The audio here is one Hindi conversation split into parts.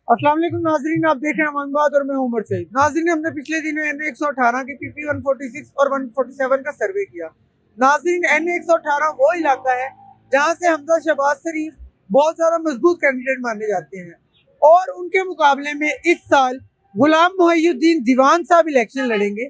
अस्सलाम वालेकुम नाजरीन, आप देख रहे हैं अमानबाद और मैं उमर सईद। नाजरीन, हमने पिछले दिनों एन 118 की पीपी 146 और 147 का सर्वे किया। नाजरीन, एन 118 वो इलाका है जहां से हमजा शहबाज शरीफ बहुत ज्यादा मजबूत कैंडिडेट माने जाते हैं और उनके मुकाबले में इस साल गुलाम मोहिउद्दीन दीवान साहब इलेक्शन लड़ेंगे,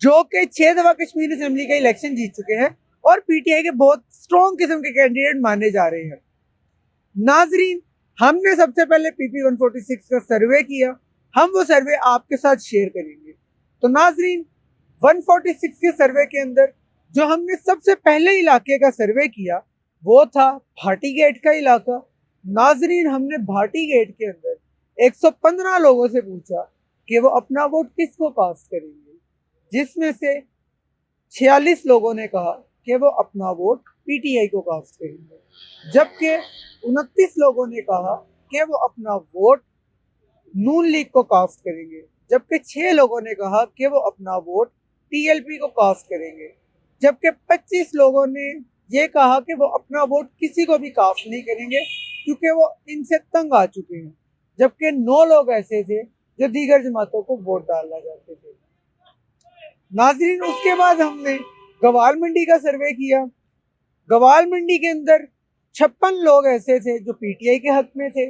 जो कि 6 दफा कश्मीर असेंबली का इलेक्शन जीत चुके हैं और पीटीआई के बहुत स्ट्रॉन्ग किस्म के कैंडिडेट माने जा रहे हैं। नाजरीन, हमने सबसे पहले पीपी 146 का सर्वे किया। हम वो सर्वे आपके साथ शेयर करेंगे। तो नाजरीन, 146 के सर्वे के अंदर जो हमने सबसे पहले इलाके का सर्वे किया वो था भाटी गेट का इलाका। नाजरीन, हमने भाटी गेट के अंदर 115 लोगों से पूछा कि वो अपना वोट किसको कास्ट करेंगे, जिसमें से 46 लोगों ने कहा कि वो अपना वोट पीटीआई को कास्ट करेंगे, जबकि 29 लोगों ने कहा कि वो अपना वोट नून लीग को कास्ट करेंगे, जबकि 6 लोगों ने कहा कि वो अपना वोट टीएलपी को कास्ट करेंगे, जबकि 25 लोगों ने ये कहा कि वो अपना वोट किसी को भी कास्ट नहीं करेंगे क्योंकि वो इनसे तंग आ चुके हैं, जबकि 9 लोग ऐसे थे जो दीगर जमातों को वोट डालना चाहते थे। नाजरीन, उसके बाद हमने गवाल मंडी का सर्वे किया। गवाल मंडी के अंदर 56 लोग ऐसे थे जो पीटीआई के हक में थे,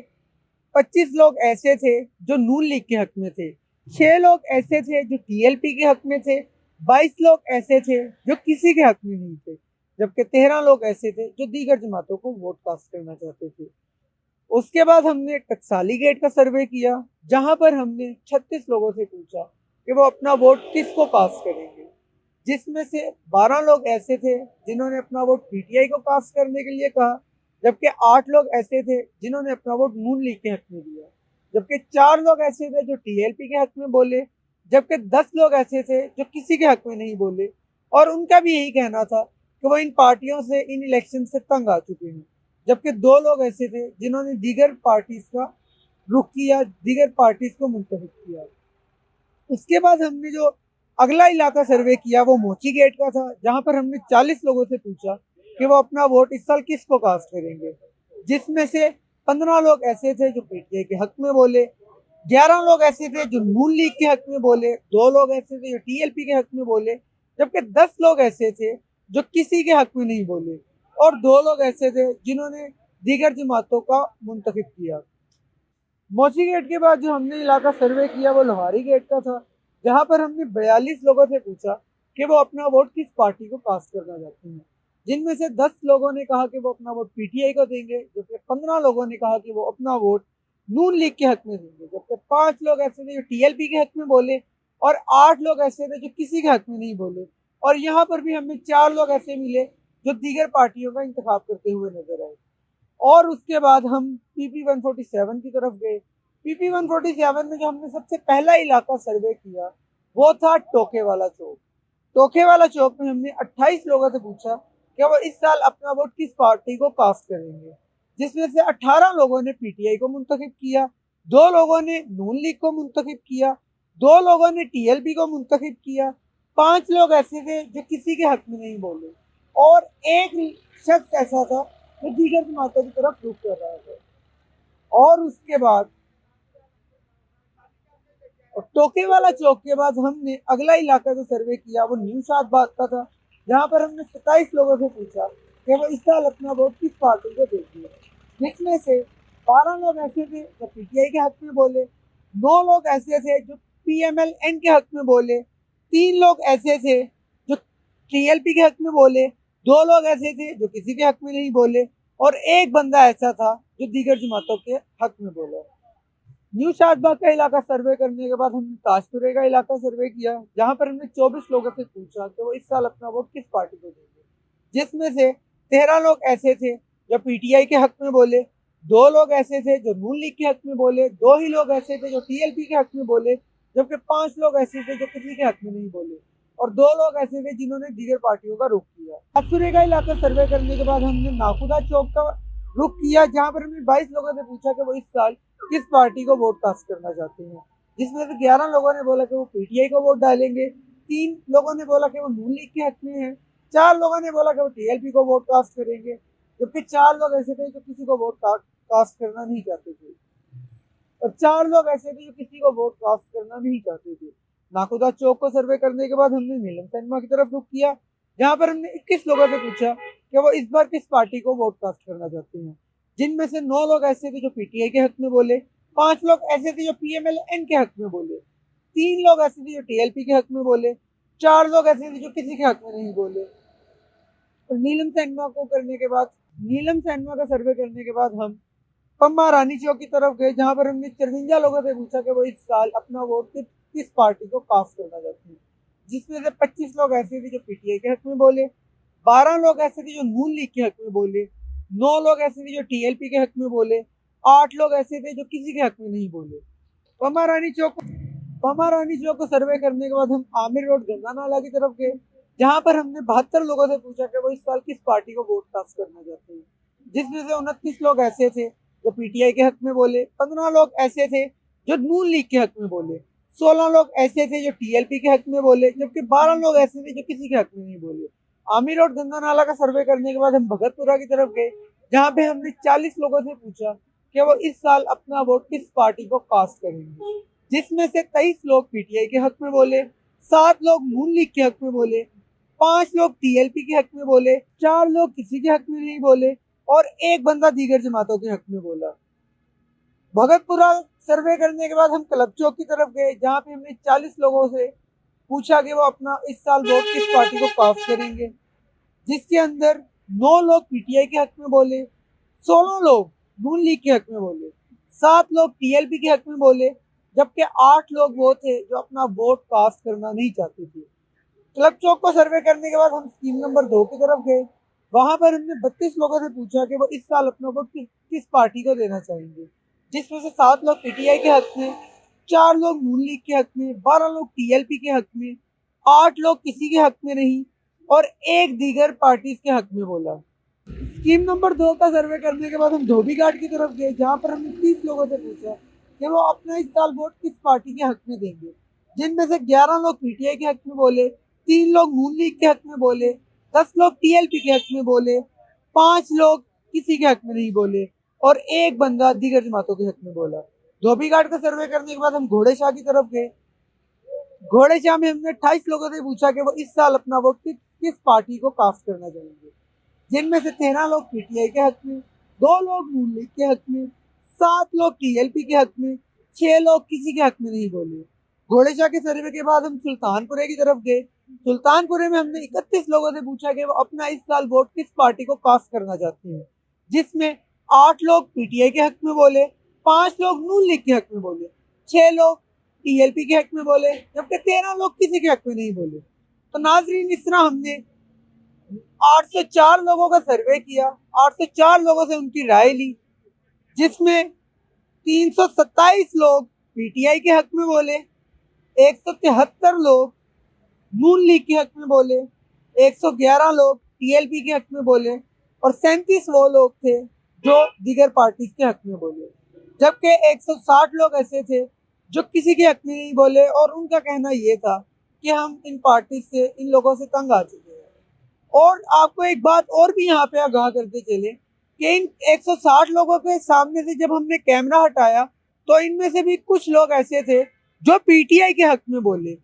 25 लोग ऐसे थे जो नून लीग के हक में थे, 6 लोग ऐसे थे जो टीएलपी के हक में थे, 22 लोग ऐसे थे जो किसी के हक में नहीं थे, जबकि 13 लोग ऐसे थे जो दीगर जमातों को वोट कास्ट करना चाहते थे। उसके बाद हमने टकसाली गेट का सर्वे किया, जहां पर हमने 36 लोगों से पूछा कि वो अपना वोट किसको कास्ट करेंगे, जिसमें से 12 लोग ऐसे थे जिन्होंने अपना वोट पीटीआई को कास्ट करने के लिए कहा, जबकि 8 लोग ऐसे थे जिन्होंने अपना वोट नून लीग के हक में दिया, जबकि 4 लोग ऐसे थे जो टीएलपी के हक में बोले, जबकि 10 लोग ऐसे थे जो किसी के हक में नहीं बोले और उनका भी यही कहना था कि वो इन पार्टियों से, इन इलेक्शन से तंग आ चुके हैं, जबकि 2 लोग ऐसे थे जिन्होंने दीगर पार्टीज का रुख किया, दीगर पार्टीज को मुंतखब किया। उसके बाद हमने जो अगला इलाका सर्वे किया वो मोची गेट का था, जहां पर हमने 40 लोगों से पूछा कि वो अपना वोट इस साल किसको कास्ट करेंगे, जिसमें से 15 लोग ऐसे थे जो पीटीआई के हक में बोले, 11 लोग ऐसे थे जो नून लीग के हक में बोले, 2 लोग ऐसे थे जो टीएलपी के हक में बोले, जबकि 10 लोग ऐसे थे जो किसी के हक में नहीं बोले और 2 लोग ऐसे थे जिन्होंने दीगर जमातों का मुंतखब किया। मोची गेट के बाद जो हमने इलाका सर्वे किया वो लोहारी गेट का था, जहां पर हमने 42 लोगों से पूछा कि वो अपना वोट किस पार्टी को कास्ट करना चाहते हैं, जिनमें से 10 लोगों ने कहा कि वो अपना वोट पीटीआई को देंगे, जबकि 15 लोगों ने कहा कि वो अपना वोट नून लीग के हक में देंगे, जबकि 5 लोग ऐसे थे जो टीएलपी के हक में बोले और 8 लोग ऐसे थे जो किसी के हक में नहीं बोले। और यहाँ पर भी हमें 4 लोग ऐसे मिले जो दीगर पार्टियों का इंतखाब करते हुए नजर आए। और उसके बाद हम पीपी 147 की तरफ गए। पीपी 147 में जो हमने सबसे पहला इलाका सर्वे किया वो था टोके वाला चौक। टोके वाला चौक में हमने 28 लोगों से पूछा कि वो इस साल अपना वोट किस पार्टी को कास्ट करेंगे, जिसमें से 18 लोगों ने पीटीआई को मुंतखब किया, 2 लोगों ने नून लीग को मुंतखब किया, 2 लोगों ने टीएलपी को मुंतखब किया, 5 लोग ऐसे थे जो किसी के हक में नहीं बोले और एक शख्स ऐसा था जो दीगर जमातों की तरफ रुख कर रहा था। और उसके बाद और टोके वाला चौक के बाद हमने अगला इलाका जो सर्वे किया वो न्यू शादबाद का था, जहां पर हमने 27 लोगों से पूछा कि वो इस साल अपना वोट किस पार्टी को देंगे, जिसमें से 12 लोग ऐसे थे जो पीटीआई के हक में बोले, 9 लोग ऐसे थे जो पीएमएलएन के हक में बोले, 3 लोग ऐसे थे जो टीएलपी के हक में बोले, 2 लोग ऐसे थे जो किसी के हक में नहीं बोले और एक बंदा ऐसा था जो दीगर जमातों के हक में बोला। न्यू शादबाग का इलाका सर्वे करने के बाद हमने ताजपुरे का इलाका सर्वे किया, जहां पर हमने 24 लोगों से पूछा कि वो इस साल अपना वोट किस पार्टी को देंगे, जिसमें से 13 लोग ऐसे थे जो पीटीआई के हक में बोले, 2 लोग ऐसे थे जो नून लीग के हक में बोले, 2 ही लोग ऐसे थे जो टीएलपी के हक में बोले, जबकि 5 लोग ऐसे थे जो किसी के हक में नहीं बोले और 2 लोग ऐसे थे जिन्होंने दीगर पार्टियों का रुख किया। ताजपुरे का इलाका सर्वे करने के बाद हमने नाखुदा चौक का रुख किया, जहां पर हमने 22 लोगों से पूछा कि वो इस साल किस पार्टी को वोट कास्ट करना चाहते हैं, जिसमें से 11 लोगों ने बोला कि वो पीटीआई को वोट डालेंगे, 3 लोगों ने बोला कि वो नून लीग के हक में है, 4 लोगों ने बोला कि वो टीएलपी को वोट कास्ट करेंगे, जबकि 4 लोग ऐसे थे जो किसी को वोट कास्ट करना नहीं चाहते थे। और और 4 लोग ऐसे थे जो किसी को वोट कास्ट करना नहीं चाहते थे। नाखुदा चौक को सर्वे करने के बाद हमने नीलम सिनेमा की तरफ रुख किया, जहां पर हमने 21 लोगों से पूछा कि वो इस बार किस पार्टी को वोट कास्ट करना चाहते हैं, जिनमें से 9 लोग ऐसे थे जो पीटीआई के हक में बोले, 5 लोग ऐसे थे जो पीएमएल-एन के हक में बोले, 3 लोग ऐसे थे जो टीएलपी के हक में बोले, 4 लोग ऐसे थे जो किसी के हक में नहीं बोले। और नीलम सिनेमा का सर्वे करने के बाद हम पम्मा रानी चौक की तरफ गए, जहां पर हमने 53 लोगों से पूछा कि वो इस साल अपना वोट किस पार्टी को कास्ट करना चाहते हैं, जिसमें से 25 लोग ऐसे थे जो पीटीआई के हक में बोले, 12 लोग ऐसे थे जो नून लीग के हक में बोले, 9 लोग ऐसे थे जो टीएलपी के हक में बोले, 8 लोग ऐसे थे जो किसी के हक में नहीं बोले। पम्मा रानी चौक को सर्वे करने के बाद हम आमिर रोड गंगा नाला की तरफ गए, जहां पर हमने 72 लोगों से पूछा कि वो इस साल किस पार्टी को वोट कास्ट करना चाहते हैं, जिसमें से 29 लोग ऐसे थे जो पीटीआई के हक में बोले, 15 लोग ऐसे थे जो नून लीग के हक में बोले, 16 लोग ऐसे थे जो टीएलपी के हक में बोले, जबकि 12 लोग ऐसे थे जो किसी के हक में नहीं बोले। आमिर रोड गंगा नाला का सर्वे करने के बाद हम भगतपुरा की तरफ गए, जहाँ पे हमने 40 लोगों से पूछा कि वो इस साल अपना वोट किस पार्टी को कास्ट करेंगे, जिसमें से 23 लोग पीटीआई के हक में बोले, 7 लोग नून लीग के हक में बोले, 5 लोग टीएलपी के हक में बोले, 4 लोग किसी के हक में नहीं बोले और एक बंदा दीगर जमातों के हक में बोला। भगतपुरा सर्वे करने के बाद हम क्लब चौक की तरफ गए, जहाँ पे हमने 40 लोगों से पूछा कि वो अपना इस साल वोट किस पार्टी को कास्ट करेंगे, जिसके अंदर 9 लोग पीटीआई के हक में बोले, 16 लोग नून लीग के हक में बोले, 7 लोग टीएलपी के हक में बोले, जबकि 8 लोग वो थे जो अपना वोट कास्ट करना नहीं चाहते थे। क्लब चौक को सर्वे करने के बाद हम स्कीम नंबर 2 की तरफ गए, वहां पर हमने 32 लोगों से पूछा कि वो इस साल अपना वोट किस पार्टी को देना चाहेंगे, जिसमें से 7 लोग पीटीआई के हक में, 4 लोग नून लीग के हक में, 12 लोग टीएलपी के हक में, 8 लोग किसी के हक में नहीं और एक दीगर पार्टी के हक में बोला। स्कीम नंबर 2 का सर्वे करने के बाद हम धोबी घाट की तरफ गए, जहां पर हमने 30 लोगों से पूछा कि वो अपना इस साल वोट किस पार्टी के हक में देंगे, जिनमें से 11 लोग पीटीआई के हक में बोले, 3 लोग नून लीग के हक में बोले, 10 लोग टीएलपी के हक में बोले, 5 लोग किसी के हक में नहीं बोले और एक बंदा दीगर जमातों के हक में बोला। धोबी घाट का सर्वे करने के बाद हम घोड़े शाह की तरफ गए। घोड़े शाह में हमने 28 लोगों से पूछा कि वो इस साल अपना वोट किस पार्टी को कास्ट करना चाहेंगे, जिनमें से 13 लोग पीटीआई के हक में, 2 लोग नून लीग के हक में, 7 लोग टीएलपी के हक में, 6 लोग किसी के हक में नहीं बोले। घोड़े शाह के सर्वे के बाद हम सुल्तानपुरे की तरफ गए। सुल्तानपुरे में हमने 31 लोगों से पूछा कि वो अपना इस साल वोट किस पार्टी को कास्ट करना चाहते हैं, जिसमें 8 लोग पीटीआई के हक में बोले, 5 लोग नून लीग के हक में बोले, 6 लोग टीएलपी के हक में बोले, जबकि 13 लोग किसी के हक में नहीं बोले। तो नाजरीन, इस तरह हमने 804 लोगों का सर्वे किया, 804 लोगों से उनकी राय ली, जिसमें 327 लोग पीटीआई के हक में बोले, 173 लोग नून लीग के हक में बोले, 111 लोग टीएलपी के हक में बोले और 37 वो लोग थे जो दीगर पार्टी के हक में बोले, जबकि 160 लोग ऐसे थे जो किसी के हक में नहीं बोले और उनका कहना ये था कि हम इन पार्टी से, इन लोगों से तंग आ चुके हैं। और आपको एक बात और भी यहाँ पे आगाह करते चले कि इन 160 लोगों के सामने से जब हमने कैमरा हटाया तो इनमें से भी कुछ लोग ऐसे थे जो पीटीआई के हक में बोले।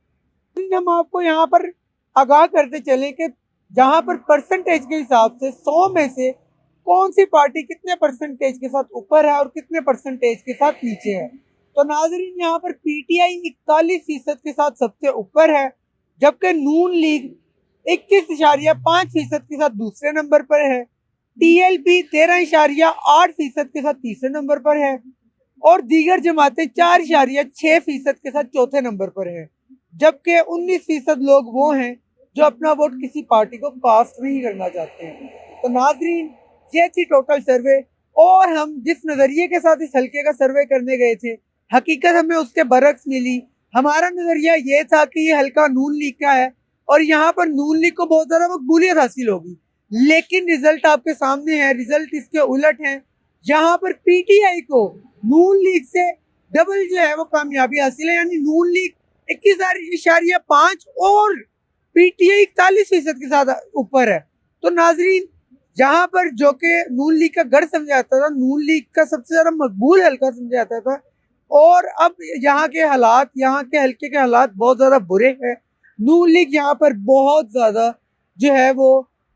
हम आपको यहाँ पर आगाह करते चले कि जहाँ पर परसेंटेज के हिसाब से 100 में से कौन सी पार्टी कितने परसेंटेज के साथ ऊपर है और कितने परसेंटेज के साथ नीचे है। तो नाजरीन, यहाँ पर पीटीआई 41% के साथ सबसे ऊपर है, जबकि नून लीग 21.5% के साथ दूसरे नंबर पर है, टीएलपी 13.8% के साथ तीसरे नंबर पर है और दीगर जमातें 4.6% के साथ चौथे नंबर पर है, जबकि 19% लोग वो हैं जो अपना वोट किसी पार्टी को कास्ट नहीं करना चाहते हैं। तो नाजरीन, ये थी टोटल सर्वे और हम जिस नज़रिए के साथ इस हल्के का सर्वे करने गए थे, हकीकत हमें उसके बरक्स मिली। हमारा नज़रिया ये था कि ये हल्का नून लीग का है और यहाँ पर नून लीग को बहुत ज़्यादा मकबूलियत हासिल होगी, लेकिन रिजल्ट आपके सामने है, रिजल्ट इसके उलट है। यहाँ पर पीटीआई को नून लीग से डबल जो है वो कामयाबी हासिल है, यानी नून लीग 21.5 और पीटीआई 41% के साथ ऊपर है। तो नाजरीन, जहाँ पर जो कि नून लीग का गढ़ समझा जाता था, नून लीग का सबसे ज़्यादा मकबूल हल्का समझा जाता था, और अब यहाँ के हालात, यहाँ के हल्के के हालात बहुत ज़्यादा बुरे हैं। नून लीग यहाँ पर बहुत ज़्यादा जो है वो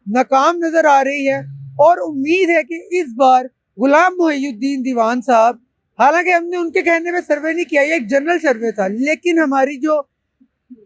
नाकाम नज़र आ रही है और उम्मीद है कि इस बार गुलाम मोहिउद्दीन दीवान साहब, हालांकि हमने उनके कहने पे सर्वे नहीं किया, ये एक जनरल सर्वे था, लेकिन हमारी जो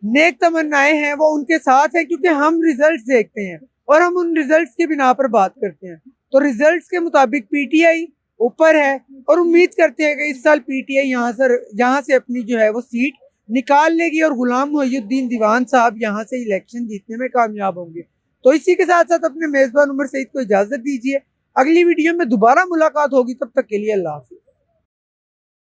नेक तमन्नाएं हैं वो उनके साथ हैं, क्योंकि हम रिजल्ट्स देखते हैं और हम उन रिजल्ट्स के बिना पर बात करते हैं। तो रिजल्ट्स के मुताबिक पीटीआई ऊपर है और उम्मीद करते हैं कि इस साल पीटीआई यहाँ से अपनी जो है वो सीट निकाल लेगी और गुलाम मोहिउद्दीन दीवान साहब यहाँ से इलेक्शन जीतने में कामयाब होंगे। तो इसी के साथ साथ अपने मेजबान उमर सईद को इजाजत दीजिए। अगली वीडियो में दोबारा मुलाकात होगी, तब तक के लिए अल्लाह हाफिज।